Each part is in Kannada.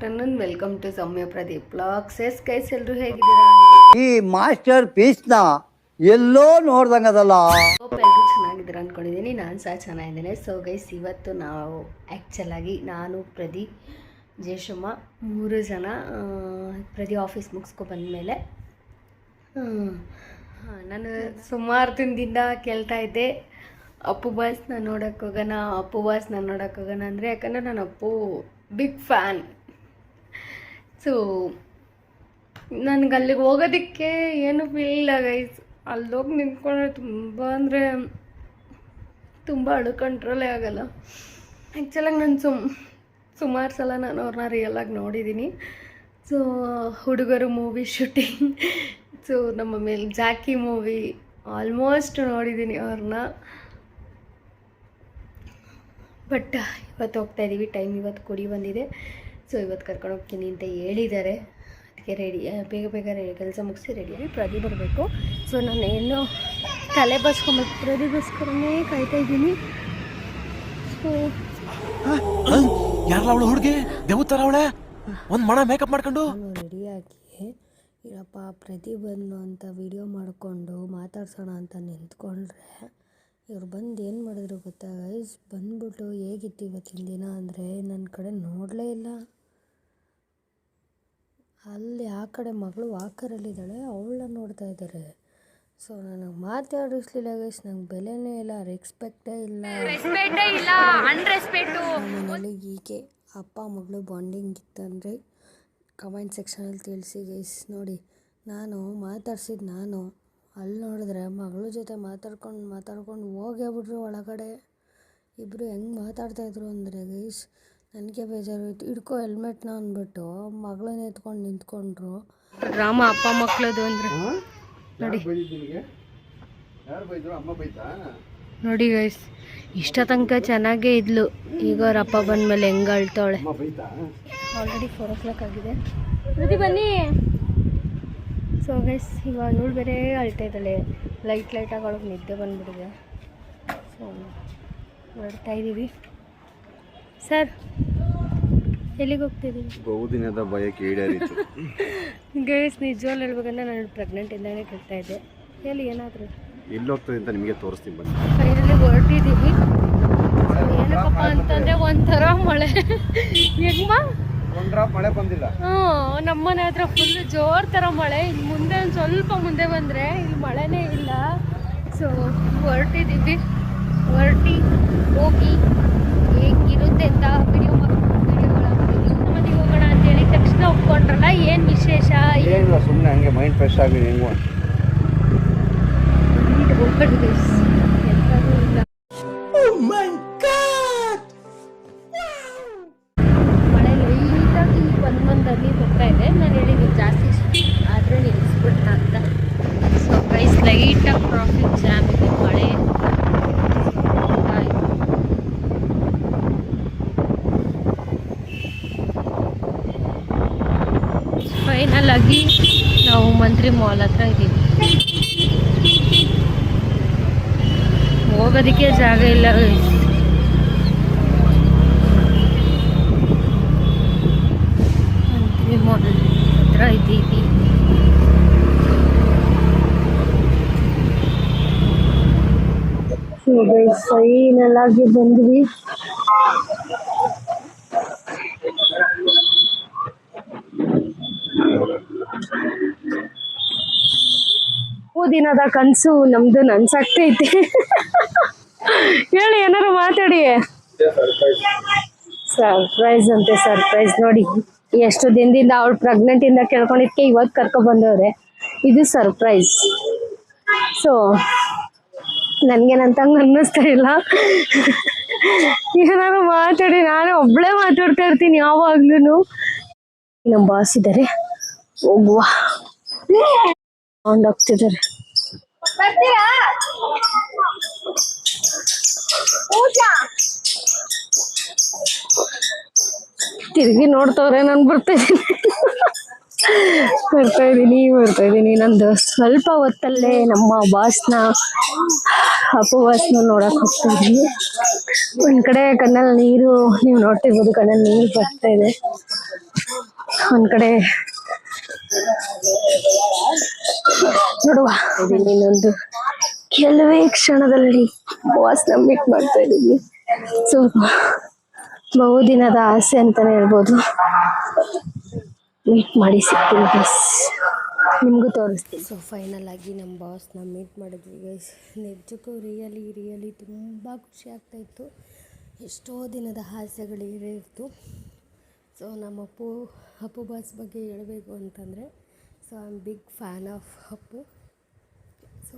Afternoon. Welcome to Soumya Pradeep blogs. Guys ಎಲ್ಲರೂ ಹೇಗಿದ್ದೀರಾ? ಈ ಮಾಸ್ಟರ್ ಪೀಸ್ನ ಎಲ್ಲೋ ನೋಡ್ದಂಗದಲ್ಲ. ಎಲ್ಲರೂ ಚೆನ್ನಾಗಿದ್ದೀರಾ ಅಂದ್ಕೊಂಡಿದ್ದೀನಿ. ನಾನು ಸಹ ಚೆನ್ನಾಗಿದ್ದೇನೆ. ಸೊ ಗೈಸ್, ಇವತ್ತು ನಾವು ಆ್ಯಕ್ಚುಲಾಗಿ ನಾನು ಪ್ರದೀಪ್ ಜೇಶಮ್ಮ 3 ಜನ ಪ್ರದೀಪ್ ಆಫೀಸ್ ಮುಗಿಸ್ಕೊ ಬಂದಮೇಲೆ ನಾನು ಸುಮಾರು ದಿನದಿಂದ ಕೇಳ್ತಾ ಇದ್ದೆ ಅಪ್ಪು ಬಾಸ್ನ ನೋಡೋಕ್ಕೆ ಹೋಗೋಣ ಅಂದರೆ, ಯಾಕಂದರೆ ನಾನು ಅಪ್ಪು ಬಿಗ್ ಫ್ಯಾನ್. ಸೊ ನನಗೆ ಅಲ್ಲಿಗೆ ಹೋಗೋದಕ್ಕೆ ಏನು ಇಲ್ಲ ಗೈಸ್. ಅಲ್ಲೋಗಿ ನಿಂತ್ಕೊಂಡ್ರೆ ತುಂಬ ಅಳು ಕಂಟ್ರೋಲೇ ಆಗೋಲ್ಲ. ಆ್ಯಕ್ಚುಲಾಗಿ ನಾನು ಸುಮಾರು ಸಲ ನಾನು ಅವ್ರನ್ನ ರಿಯಲಾಗಿ ನೋಡಿದ್ದೀನಿ. ಸೊ ಹುಡುಗರು ಮೂವಿ ಶೂಟಿಂಗ್, ಸೊ ನಮ್ಮ ಮೇಲೆ ಜಾಕಿ ಮೂವಿ ಆಲ್ಮೋಸ್ಟ್ ನೋಡಿದ್ದೀನಿ ಅವ್ರನ್ನ. ಬಟ್ ಇವತ್ತು ಹೋಗ್ತಾಯಿದ್ದೀವಿ. ಟೈಮ್ ಇವತ್ತು ಕುಡಿ ಬಂದಿದೆ. ಸೊ ಇವತ್ತು ಕರ್ಕೊಂಡು ಹೋಗ್ತೀನಿ ಅಂತ ಹೇಳಿದ್ದಾರೆ. ಅದಕ್ಕೆ ರೆಡಿ ಬೇಗ ಕೆಲಸ ಮುಗಿಸಿ ರೆಡಿಯಾಗಿ ಪ್ರದೀಪ್ ಬರಬೇಕು. ಸೊ ನಾನು ಏನು ತಲೆ ಬಸ್ಕೊಂಬತ್ತು ಪ್ರದೀಪ್ಗೋಸ್ಕರನೇ ಕಾಯ್ತಾಯಿದ್ದೀನಿ. ಸೊ ಯಾರಲ್ಲ ಅವಳು ಹುಡುಗಿ ದೇವತರ ಅವಳೆ ಒಂದು ಮಣ ಮೇಕಪ್ ಮಾಡ್ಕೊಂಡು ರೆಡಿಯಾಗಿ ಇರಪ್ಪ ಪ್ರದೀಪ್ ಬಂದು ಅಂತ ವಿಡಿಯೋ ಮಾಡಿಕೊಂಡು ಮಾತಾಡ್ಸೋಣ ಅಂತ ನಿಂತ್ಕೊಂಡ್ರೆ, ಇವ್ರು ಬಂದು ಏನು ಮಾಡಿದ್ರು ಗೊತ್ತಾ ಗೈಸ್? ಬಂದ್ಬಿಟ್ಟು ಹೇಗಿತ್ತು ಇವತ್ತಿನ ದಿನ ಅಂದರೆ, ನನ್ನ ಕಡೆ ನೋಡಲೇ ಇಲ್ಲ. ಅಲ್ಲಿ ಆ ಕಡೆ ಮಗಳು ವಾಕರಲ್ಲಿದ್ದಾಳೆ, ಅವಳನ್ನ ನೋಡ್ತಾ ಇದ್ದಾರೆ. ಸೊ ನನಗೆ ಮಾತಾಡಿಸ್ಲಿಲ್ಲ ಗೈಸ್. ನಂಗೆ ಬೆಲೆನೇ ಇಲ್ಲ, ರೆಸ್ಪೆಕ್ಟೇ ಇಲ್ಲ. ಮನೇಲಿ ಹೀಗೆ ಅಪ್ಪ ಮಗಳು ಬಾಂಡಿಂಗ್ ಇತ್ತಂದರೆ ಕಮೆಂಟ್ ಸೆಕ್ಷನಲ್ಲಿ ತಿಳಿಸಿ ಗೈಸ್. ನೋಡಿ, ನಾನು ಅಲ್ಲಿ ನೋಡಿದ್ರೆ ಮಗಳ ಜೊತೆ ಮಾತಾಡ್ಕೊಂಡು ಹೋಗ್ಯಾಬಿಟ್ರು ಒಳಗಡೆ. ಇಬ್ಬರು ಹೆಂಗೆ ಮಾತಾಡ್ತಾಯಿದ್ರು ಅಂದರೆ ಗೈಸ್, ನನಗೆ ಬೇಜಾರಾಯಿತು. ಹಿಡ್ಕೊ ಹೆಲ್ಮೆಟ್ನ ಅಂದ್ಬಿಟ್ಟು ಮಗಳನ್ನ ಎತ್ಕೊಂಡು ನಿಂತ್ಕೊಂಡ್ರು. ರಾಮ ಅಪ್ಪ ಮಕ್ಕಳದು ಅಂದರೆ ನೋಡಿ ಗೈಸ್, ಇಷ್ಟ ತನಕ ಚೆನ್ನಾಗೇ ಇದ್ಲು. ಈಗ ಅವ್ರ ಅಪ್ಪ ಬಂದಮೇಲೆ ಹೆಂಗೆ ಅಳ್ತಾವಳೆ. ಆಲ್ರೆಡಿ 4 o'clock ಆಗಿದೆ. ಬನ್ನಿ. ಸೊ ಗೈಸ್, ಇವಾಗ ನೋಡು ಬೇರೆ ಅಳ್ತಾ ಇದ್ದಾಳೆ. ಲೈಟಾಗಿ ಅವಳಿಗೆ ನಿದ್ದೆ ಬಂದ್ಬಿಟ್ಟಿದೆ. ಸೊ ಹೊರಡ್ತಾ ಇದ್ದೀವಿ. ಸರ್ ಎಲ್ಲಿಗೆ ಹೋಗ್ತಿದ್ದೀವಿ? ಬಹುದಿನದ ಬಯಕೆ ಈಡೇರಿತು ಗೈಸ್. ನಿಜವಾಗ್ಲೂ ಹೇಳ್ಬೇಕಂದ್ರೆ ನಾನು ಪ್ರೆಗ್ನೆಂಟಿಂದಾನೇ ಕೇಳ್ತಾ ಇದ್ದೆ. ಹೇಳಿ ಏನಾದರೂ ಎಲ್ಲಿ ಹೋಗ್ತದೆ ಅಂತ ನಿಮಗೆ ತೋರಿಸ್ತೀನಿ ಬನ್ನಿ. ಫೈನಲಿ ಹೊರಟಿದ್ದೀವಿ. ಏನಕ್ಕಪ್ಪ ಅಂತಂದರೆ ಒಂಥರ ಮಳೆ. ಹೆಂಗಮ್ಮ ಮಳೆ ಬಂದಿಲ್ಲ. ನಮ್ಮನೆ ಹತ್ರ ಫುಲ್ ಜೋರ್ ಥರ ಮಳೆ. ಇಲ್ಲಿ ಮುಂದೆ ಒಂದು ಸ್ವಲ್ಪ ಮುಂದೆ ಬಂದರೆ ಇಲ್ಲಿ ಮಳೆನೇ ಇಲ್ಲ. ಸೊ ಹೊರಟಿದ್ದೀವಿ. ಹೋಗಿ ಹೇಗಿರುತ್ತೆ ಅಂತ ವಿಡಿಯೋ ಮಾಡ್ತೀವಿ. ಹೋಗೋಣ ಅಂತೇಳಿ ತಕ್ಷಣ ಒಪ್ಕೊಂಡ್ರಲ್ಲ, ಏನು ವಿಶೇಷ? ಏನಿಲ್ಲ, ಸುಮ್ಮನೆ ಹಂಗೆ ಮೈಂಡ್ ಫ್ರೆಶ್ ಆಗಿ ಹೆಂಗೋ ಹೋಗ್ಬಿಟ್ಟಿದ್ದೀವಿ. ಎಂಥದ್ದು ಇಲ್ಲ. ಒಂದಲ್ಲಿ ಹೋಗ್ತಾ ಇದೆ. ನಾನು ಹೇಳಿದ್ದೀನಿ ಜಾಸ್ತಿ ಆದರೆ ನಿಲ್ಲಿಸ್ಬಿಟ್ಟ ಅಂತ. ಸೊ ಗೈಸ್, ಲೈಟಾಗಿ ಟ್ರಾಫಿಕ್ ಜಾಮ್ ಇದೆ, ಮಳೆ. ಫೈನಲ್ ಆಗಿ ನಾವು ಮಂತ್ರಿ ಮಾಲ್ ಹತ್ರ ಇದ್ದೀವಿ. ಹೋಗೋದಕ್ಕೆ ಜಾಗ ಇಲ್ಲ ಗೈಸ್. ಹತ್ರ ಇದ್ದೀವಿ. ಫೈನಲ್ ಆಗಿ ಬಂದ್ವಿ. ದಿನದ ಕನಸು ನಮ್ದು ನನ್ಸಾಗ್ತೈತೆ. ಹೇಳಿ, ಏನಾರು ಮಾತಾಡಿ. ಸರ್ಪ್ರೈಸ್ ಅಂತೆ, ಸರ್ಪ್ರೈಸ್. ನೋಡಿ, ಎಷ್ಟು ದಿನದಿಂದ ಅವಳು ಪ್ರೆಗ್ನೆಂಟಿಂದ ಕೇಳ್ಕೊಂಡಿದ್ದಕ್ಕೆ ಇವತ್ತು ಕರ್ಕೊಬಂದವ್ರೆ. ಇದು ಸರ್ಪ್ರೈಸ್. ಸೊ ನನಗೇನಂತ ಅನ್ನಿಸ್ತಾ ಇಲ್ಲ. ಏನಾದ್ರು ಮಾತಾಡಿ, ನಾನು ಒಬ್ಬಳೇ ಮಾತಾಡ್ತಾ ಇರ್ತೀನಿ ಯಾವಾಗ್ಲೂ. ನಮ್ಮ ಬಾಸ್ ಇದ್ದಾರೆ, ಹೋಗುವ. ಹೋಗ್ತಿದ್ದಾರೆ. ತಿರುಗಿ ನೋಡ್ತವ್ರೆ. ನಾನು ಬರ್ತಾ ಇದ್ದೀನಿ. ನಂದು ಸ್ವಲ್ಪ ಹೊತ್ತಲ್ಲೇ ನಮ್ಮ ಬಾಸ್ನ ಅಪವಾಸನ ನೋಡಕ್ ಹೋಗ್ತಾ ಇದ್ದೀನಿ. ಒಂದ್ ಕಡೆ ಕಣ್ಣಲ್ಲಿ ನೀರು, ನೀವು ನೋಡ್ತಿರ್ಬೋದು, ಕಣ್ಣಲ್ಲಿ ನೀರು ಬರ್ತಾ ಇದೆ. ಒಂದ್ ಕಡೆ ನೋಡುವ ಇನ್ನೊಂದು ಕೆಲವೇ ಕ್ಷಣದಲ್ಲಿ ಬಾಸ್ನ ಮೀಟ್ ಮಾಡ್ತಾ ಇದ್ದೀವಿ. ಸೊ ಬಹುದಿನದ ಆಸೆ ಅಂತಾನೆ ಹೇಳ್ಬೋದು. ಮೀಟ್ ಮಾಡಿ ಸಿಗ್ತೀನಿ ಗೈಸ್, ನಿಮಗೂ ತೋರಿಸ್ತೀನಿ. ಸೊ ಫೈನಲ್ ಆಗಿ ನಮ್ಮ ಬಾಸ್ನ ಮೀಟ್ ಮಾಡಿದ್ವಿ ಗೈಸ್. ನಿಜಕ್ಕೂ ರಿಯಲಿ ತುಂಬ ಖುಷಿ ಆಗ್ತಾಯಿತ್ತು. ಎಷ್ಟೋ ದಿನದ ಆಸೆಗಳು ಇತ್ತು. ಸೊ ನಮ್ಮ ಅಪ್ಪು ಬಾಸ್ ಬಗ್ಗೆ ಹೇಳಬೇಕು ಅಂತಂದರೆ, so I am big fan of Appu. So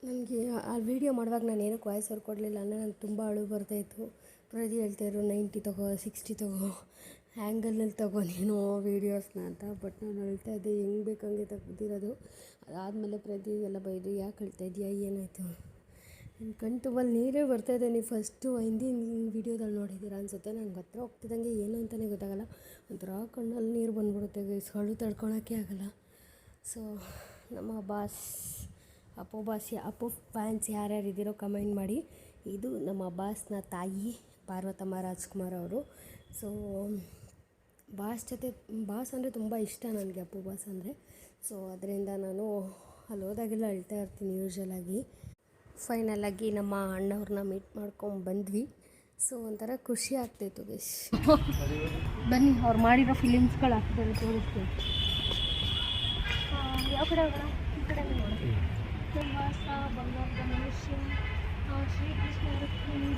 ನನಗೆ ಆ ವಿಡಿಯೋ ಮಾಡುವಾಗ ನಾನು ಏನಕ್ಕೆ ವಾಯ್ಸ್ ಓವರ್ ಕೊಡಲಿಲ್ಲ ಅಂದರೆ ನನಗೆ ತುಂಬ ಅಳು ಬರ್ತಾಯಿತ್ತು. ಪ್ರತಿ ಹೇಳ್ತಾಯಿದ್ರು 90 ತಗೋ 60 ತಗೋ, ಆ್ಯಂಗಲಲ್ಲಿ ತಗೋ ನೀನು ವೀಡಿಯೋಸ್ನ ಅಂತ. ಬಟ್ ನಾನು ಹೇಳ್ತಾ ಇದ್ದೆ ಹೆಂಗೆ ಬೇಕಂಗೆ ತೆಗ್ದಿರೋದು. ಅದಾದಮೇಲೆ ಪ್ರತಿ ಎಲ್ಲ ಬೈದು ಯಾಕೆ ಹೇಳ್ತಾ ಇದೆಯಾ, ಏನಾಯಿತು, ನನ್ನ ಕಣ್ಣು ತುಂಬಲ್ಲಿ ನೀರೇ ಬರ್ತಾಯಿದೆ. ನೀವು ಫಸ್ಟು ಹಿಂದಿನ ವೀಡಿಯೋದಲ್ಲಿ ನೋಡಿದ್ದೀರಾ ಅನಿಸುತ್ತೆ. ನನಗೆ ಹತ್ರ ಹೋಗ್ತಿದ್ದಂಗೆ ಏನು ಅಂತಲೇ ಗೊತ್ತಾಗಲ್ಲ, ಒಂಥರ ಕಣ್ಣಲ್ಲಿ ನೀರು ಬಂದ್ಬಿಡುತ್ತೆ ಗೈಸ್, ಹಳು ತಡ್ಕೊಳೋಕ್ಕೆ ಆಗಲ್ಲ. ಸೊ ನಮ್ಮ ಬಾಸ್ ಅಪ್ಪು ಫ್ಯಾನ್ಸ್ ಯಾರ್ಯಾರು ಇದ್ದೀರೋ ಕಮೆಂಟ್ ಮಾಡಿ. ಇದು ನಮ್ಮ ಬಾಸ್ನ ತಾಯಿ ಪಾರ್ವತಮ್ಮ ರಾಜ್ಕುಮಾರ್ ಅವರು. ಸೊ ಬಾಸ್ ಅಂದರೆ ತುಂಬ ಇಷ್ಟ ನನಗೆ, ಅಪ್ಪು ಬಾಸ್ ಅಂದರೆ. ಸೊ ಅದರಿಂದ ನಾನು ಅಲ್ಲಿ ಹೋದಾಗೆಲ್ಲ ಅಳ್ತಾ ಇರ್ತೀನಿ ಯೂಶ್ವಲಾಗಿ. ಫೈನಲಾಗಿ ನಮ್ಮ ಅಣ್ಣವ್ರನ್ನ ಮೀಟ್ ಮಾಡ್ಕೊಂಡು ಬಂದ್ವಿ. ಸೊ ಒಂಥರ ಖುಷಿ ಆಗ್ತಾಯಿತ್ತು ಗೈಸ್. ಬನ್ನಿ ಅವ್ರು ಮಾಡಿರೋ ಫಿಲಿಮ್ಸ್ಗಳು ಹಾಕ್ತಾರೆ ತೋರಿಸ್ತೀನಿ. ಯಾವ ಕಡೆ ಹೋಗೋಣ? ಈ ಕಡೆ ನೋಡೋಣ. ನಿವಾಸ, ಬಂಗಾರದ ಮನುಷ್ಯ, ಶ್ರೀಕೃಷ್ಣ ರುಕ್ಮಿಣಿ,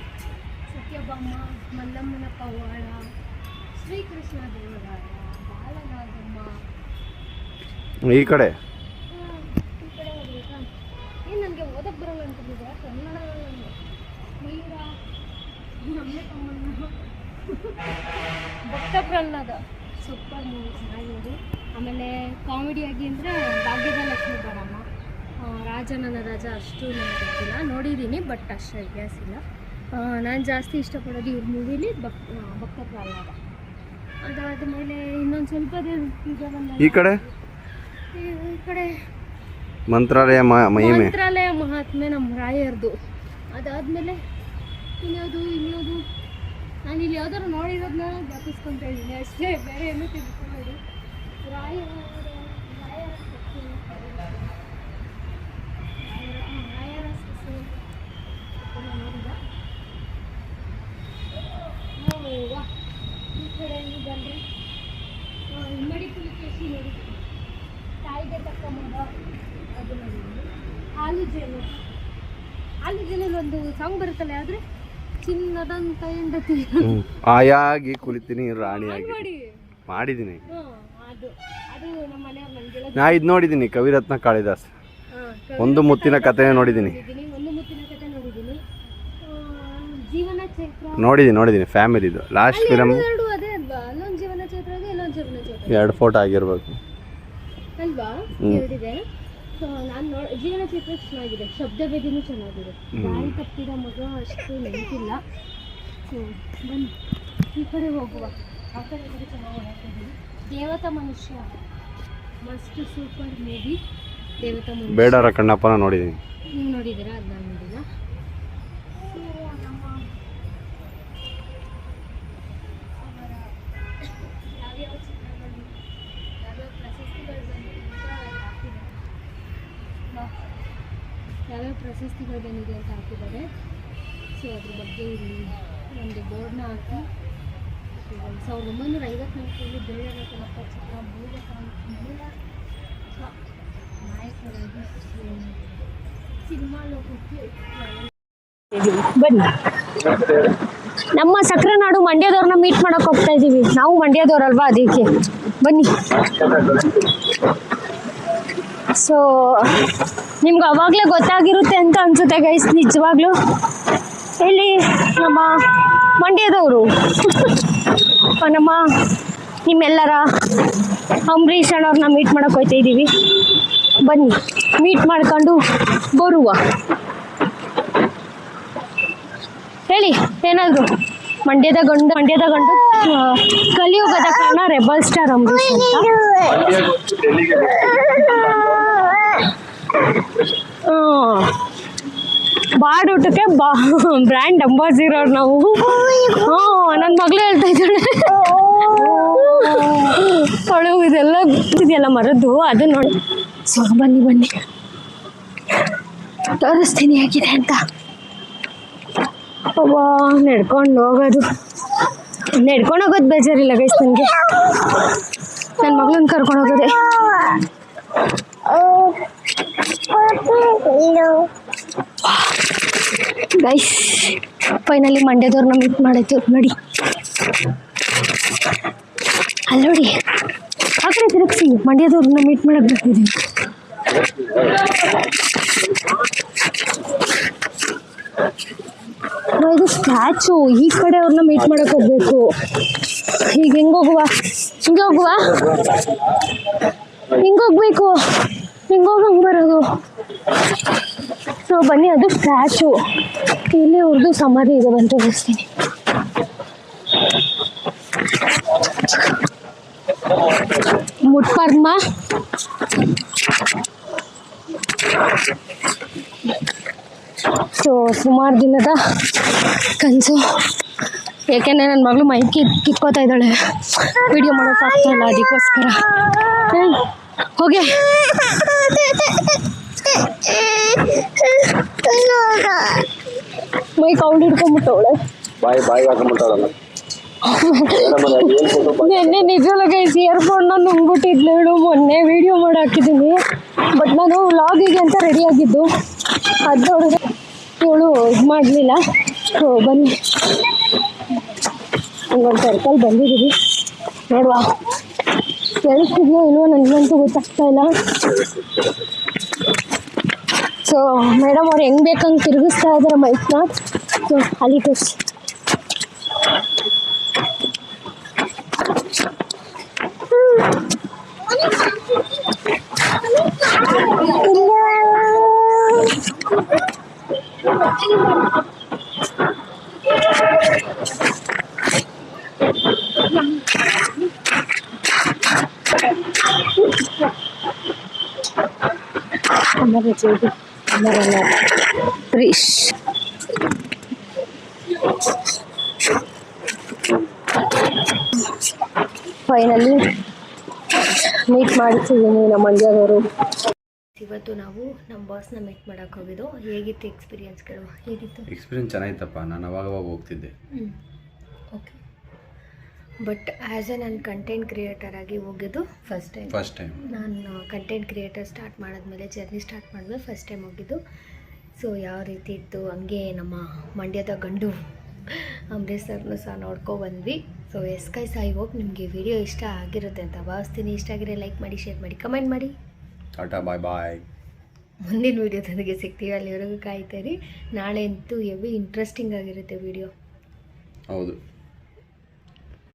ಸತ್ಯಭಾಮ, ಮಲ್ಲಮ್ಮನ ಪವಾಡ, ಶ್ರೀಕೃಷ್ಣ ದೇವರಾಯ, ಬಾಲನಾಗಮ್ಮ. ಈ ಕಡೆ ಹೋಗ್ಬೇಕಾ? ಏನು ನನಗೆ ಓದಕ್ಕೆ ಬರೋಲ್ಲ ಅಂತಿದ್ದೆ ಕನ್ನಡ. ಮಯೂರ, ನಮ್ಮನೆ ತಮ್ಮಣ್ಣ, ಭಕ್ತ ಪ್ರಹ್ಲಾದ ಸೂಪರ್ ಮೂವಿ, ಚೆನ್ನಾಗಿದೆ. ಆಮೇಲೆ ಕಾಮಿಡಿಯಾಗಿ ಅಂದರೆ ಭಾಗ್ಯದ ಲಕ್ಷ್ಮೀ ಬರಮ್ಮ, ರಾಜನನ ರಾಜ ಅಷ್ಟು ನನಗೆ ಗೊತ್ತಿಲ್ಲ, ನೋಡಿದ್ದೀನಿ ಬಟ್ ಅಷ್ಟು ಐಡಿಯಾಸ್ ಇಲ್ಲ. ನಾನು ಜಾಸ್ತಿ ಇಷ್ಟಪಡೋದು ಇವ್ರ ಮೂವಿಲಿ ಭಕ್ತ ಪ್ರಹ್ಲಾದ. ಅದಾದ ಮೇಲೆ ಇನ್ನೊಂದು ಸ್ವಲ್ಪ ಈ ಕಡೆ ಮಂತ್ರಾಲಯ ಮಹಾತ್ಮೆ ನಮ್ಮ ರಾಯರ್ದು. ಅದಾದಮೇಲೆ ಇನ್ಯಾವುದು ನಾನು ಇಲ್ಲಿ ಯಾವ್ದಾದ್ರು ನೋಡಿರೋದನ್ನ ಜ್ಞಾಪಿಸ್ಕೊತಾ ಇದ್ದೀನಿ ಅಷ್ಟೇ, ಬೇರೆ ಏನೂ ತಿಳ್ಕೊಳ್ಳೋದು. ರಾಯರ ಈ ಕಡೆ ಬಂದರೆ ಇಮ್ಮಡಿ ಪುಲಿಕೇಶಿ ನೋಡಿದ್ದೀನಿ, ತಾಯಿಗೆ ತಕ್ಕ ಮಗ ಅದು ನೋಡಿದ್ದೀನಿ. ಹಾಲು ಜೇನಲ್ಲಿ ಒಂದು ಸಾಂಗ್ ಬರುತ್ತಲ್ಲ, ಆದರೆ ಚಿನ್ನದಂತ ಹೆಂಡತಿ ಆಯಾಗಿ ಕುಳಿತೀನಿ ರಾಣಿಯಾಗಿ ಮಾಡಿದ್ದೀನಿ. ಅದು ನಮ್ಮ ಮನೆಯವ್ರು ನನಗೆಲ್ಲ ನಾ ಇದು ನೋಡಿದ್ದೀನಿ, ಕವಿರತ್ನ ಕಾಳಿದಾಸ್ ಒಂದು ಮುತ್ತಿನ ಕಥೆ ನೋಡಿದ್ದೀನಿ. ಜೀವನ ಚೈತ್ರ ನೋಡಿದ್ದೀನಿ ಫ್ಯಾಮಿಲಿದು ಲಾಸ್ಟ್ ಫಿಲಮ್. ಅದೇ ಅಲ್ವಾ? ಅಲ್ಲೊಂದು ಜೀವನ ಚೈತ್ರ ಇದೆ, ಇಲ್ಲೊಂದು ಜೀವನ ಚೈತ್ರ, 2 ಫೋಟೋ ಆಗಿರ್ಬೇಕು ಅಲ್ವಾ? ಎರಡಿದೆ. ಸೊ ನಾನು ಜೀವನ ಚೈತ್ರ ಚೆನ್ನಾಗಿದೆ, ಶಬ್ದವೇದಿನೂ ಚೆನ್ನಾಗಿದೆ. ದಾರಿ ತಪ್ಪಿದ ಮಗ ಅಷ್ಟು ನೆನಪಿಲ್ಲ. ಸೊ ಬನ್ನಿ ಈ ಕಡೆ ಹೋಗುವ. ಆ ಕಡೆ ಚೆನ್ನಾಗಿ ಓಡಾಡ್ತಿದ್ದೀನಿ. ದೇವತಾ ಮನುಷ್ಯ ಮಸ್ಟ್ ಸೂಪರ್ ಮೂವಿ. ದೇವತಾ ಮನುಷ್ಯ ಬೇಡರ ಕಣ್ಣಪ್ಪನ ನೋಡಿದ್ದೀನಿ. ನೀವು ನೋಡಿದ್ದೀರಾ? ಅದು ನಾನು ನೋಡಿಲ್ಲ. ನಮ್ಮ ಯಾವ್ಯಾವ ಚಿತ್ರಗಳು, ಯಾವ್ಯಾವ ಪ್ರಶಸ್ತಿಗಳು ಬಂದಿದೆ ಅಂತ ಹಾಕಿದ್ದಾರೆ. ಸೊ ಅದ್ರ ಬಗ್ಗೆ ಇಲ್ಲಿ ಒಂದು ಬೋರ್ಡ್ನ ಹಾಕಿ 1954 ಬೇಡರ ಕಣಪ್ಪ ಚಿತ್ರ ಮೂಲ ನಾಯಕರಾಗಿ ಸಿನಿಮಾ ಲೋಕಕ್ಕೆ ಬನ್ನಿ. ನಮ್ಮ ಸಕ್ರೆನಾಡು ಮಂಡ್ಯದವ್ರನ್ನ ಮೀಟ್ ಮಾಡಕ್ಕೆ ಹೋಗ್ತಾ ಇದ್ದೀವಿ. ನಾವು ಮಂಡ್ಯದವ್ರಲ್ವಾ, ಅದಕ್ಕೆ ಬನ್ನಿ. ಸೊ ನಿಮ್ಗೆ ಅವಾಗಲೇ ಗೊತ್ತಾಗಿರುತ್ತೆ ಅಂತ ಅನ್ಸುತ್ತೆ ಗೈಸ್, ನಿಜವಾಗ್ಲೂ ಇಲ್ಲಿ ನಮ್ಮ ಮಂಡ್ಯದವರು ನಿಮ್ಮೆಲ್ಲರ ಅಂಬರೀಷ್ ಅಣ್ಣವ್ರನ್ನ ಮೀಟ್ ಮಾಡಕ್ಕೆ ಹೋಗ್ತಾ ಇದ್ದೀವಿ. ಬನ್ನಿ ಮೀಟ್ ಮಾಡ್ಕೊಂಡು ಬರುವ. ಹೇಳಿ ಏನಾದ್ರು. ಮಂಡ್ಯದ ಗಂಡು ಕಲಿಯುಗದ ಕಾರಣ ರೆಬಲ್ ಸ್ಟಾರ್ ಅಂಬರೀಷ್ ಬಾಡೂಟಕ್ಕೆ ಬ್ರ್ಯಾಂಡ್ ಅಂಬಾಸಿಡರ್ ನಾವು. ನನ್ನ ಮಗಳು ಹೇಳ್ತಾ ಇದ್ದಾಳೆ ಅವಳು ಇದೆಲ್ಲ ಇದೆಯಲ್ಲ ಮರದ್ದು ಅದು ನೋಡಿ. ಸೊ ಬನ್ನಿ ತೋರಿಸ್ತೀನಿ ಹೇಗಿದೆ ಅಂತ. ಅಬ್ಬ ನಡ್ಕೊಂಡು ಹೋಗೋದು ಬೇಜಾರಿಲ್ಲ ಗೈಸ್ ನನಗೆ. ನನ್ನ ಮಗಳನ್ನ ಕರ್ಕೊಂಡು ಹೋಗೋದೆ. ಗೈಸ್ ಫೈನಲಿ ಮಂಡ್ಯದವ್ರನ್ನ ಮೀಟ್ ಮಾಡಾಯ್ತು ನೋಡಿ. ಅಲ್ಲಿ ನೋಡಿ ಆ ಕಡೆ ತಿರುಗಿಸಿ, ಮಂಡ್ಯದವ್ರನ್ನ ಮೀಟ್ ಮಾಡಕ್ ಬರ್ತಿದ್ದೀವಿ. ಇದು ಸ್ಟ್ಯಾಚು, ಈ ಕಡೆ ಅವ್ರನ್ನ ಮೀಟ್ ಮಾಡಕ್ ಹೋಗ್ಬೇಕು. ಈಗ ಹಿಂಗೆ ಹೋಗ್ಬೇಕು, ಹಿಂಗೆ ಬರೋದು. ಸೊ ಬನ್ನಿ, ಅದು ಸ್ಟ್ಯಾಚು. ಇಲ್ಲಿ ಅವ್ರದ್ದು ಸಮಾಧಿ ಇದೆ, ಬಂದು ತೋರಿಸ್ತೀನಿ. ಮುಟ್ಬಾರ್ದಮ್ಮ. ಸೊ ಸುಮಾರು ದಿನದ ಕನಸು. ಯಾಕೆಂದರೆ ನನ್ನ ಮಗಳು ಮೈಕ್ ಕಿತ್ಕೋತಾ ಇದ್ದಾಳೆ, ವಿಡಿಯೋ ಮಾಡೋಕೆ ಆಗ್ತಾ ಇಲ್ಲ, ಅದಕ್ಕೋಸ್ಕರ. ಹೋಗೆ ಮೈಕ್ ಅವಳು ಹಿಡ್ಕೊಂಡ್ಬಿಟ್ಟವಳೆ. ನೆನ್ನೆ ನಿಜವಲ್ಲ ಗೈಸ್, ಇಯರ್ಫೋನ್ನ ನುಂಗ್ಬಿಟ್ಟಿದ್ಲು ಹೇಳು. ಮೊನ್ನೆ ವಿಡಿಯೋ ಮಾಡಿ ಹಾಕಿದ್ದೀನಿ, ಬಟ್ ನಾನು ವ್ಲಾಗಿಗೆ ಅಂತ ರೆಡಿಯಾಗಿದ್ದು, ಅದು ನೋಡಿದ್ರೆ ಇವಳು ಇದು ಮಾಡಲಿಲ್ಲ. ಸೊ ಬನ್ನಿ, ಹಂಗೊಂದು ಸರ್ಕಲ್ ಬಂದಿದ್ದೀವಿ, ನೋಡುವ ಕೇಳಿಸ್ತಿದ್ಯೋ ಇಲ್ವೋ ನನಗಂತೂ ಗೊತ್ತಾಗ್ತಾ ಇಲ್ಲ. ಸೊ ಮೇಡಮ್ ಅವ್ರು ಹೆಂಗೆ ಬೇಕಂಗೆ ತಿರುಗಿಸ್ತಾ ಇದ್ದಾರೆ ಮೈಕ್ನ. ಸೊ ಅಲ್ಲಿ ತೋರಿಸಿ. ಫೈನಲಿ ಮೀಟ್ ಮಾಡ್ತಿದ್ದೀನಿ ನಮ್ಮ ಮಂಡ್ಯದವರು. ಇವತ್ತು ನಾವು ನಮ್ಮ ಬಾಸ್ನ ಮೀಟ್ ಮಾಡೋಕೆ ಹೋಗಿದ್ದು. ಹೇಗಿತ್ತು ಎಕ್ಸ್ಪೀರಿಯನ್ಸ್ ಕೇಳುವ? ಹೇಗಿತ್ತು ಎಕ್ಸ್ಪೀರಿಯನ್ಸ್? ಚೆನ್ನಾಗಿತ್ತಪ್ಪ, ನಾನು ಅವಾಗ ಹೋಗ್ತಿದ್ದೆ. ಓಕೆ, ಬಟ್ ಆ್ಯಸ್ ಎ ನಾನು ಕಂಟೆಂಟ್ ಕ್ರಿಯೇಟರ್ ಆಗಿ ಹೋಗಿದ್ದು ಫಸ್ಟ್ ಟೈಮ್. ನಾನು ಕಂಟೆಂಟ್ ಕ್ರಿಯೇಟರ್ ಸ್ಟಾರ್ಟ್ ಮಾಡಿದ್ಮೇಲೆ, ಜರ್ನಿ ಸ್ಟಾರ್ಟ್ ಮಾಡಿದ್ಮೇಲೆ ಫಸ್ಟ್ ಟೈಮ್ ಹೋಗಿದ್ದು. ಸೊ ಯಾವ ರೀತಿ ಇತ್ತು, ಹಂಗೆ ನಮ್ಮ ಮಂಡ್ಯದ ಗಂಡು ಅಂಬರೀಶ್ ಸರ್ನು ಸಹ ನೋಡ್ಕೊಬಂದ್ವಿ. So yes guys, I hope ನಿಮಗೆ ವಿಡಿಯೋ ಇಷ್ಟ ಆಗಿರುತ್ತೆ ಅಂತ ಭಾವಿಸ್ತೀನಿ. ಇಷ್ಟ ಆಗಿರೋ ಲೈಕ್ ಮಾಡಿ, ಶೇರ್ ಮಾಡಿ, ಕಮೆಂಟ್ ಮಾಡಿ. ಟಾಟಾ, ಬಾಯ್. ಮುಂದಿನ ವೀಡಿಯೋದೊಂದಿಗೆ ಸಿಗ್ತೀವಿ, ಅಲ್ಲಿವರೆಗೂ ಕಾಯ್ತೀರಿ. ನಾಳೆ ಅಂತೂ ಹೆವಿ ಇಂಟ್ರೆಸ್ಟಿಂಗ್ ಆಗಿರುತ್ತೆ ವಿಡಿಯೋ. ಹೌದು.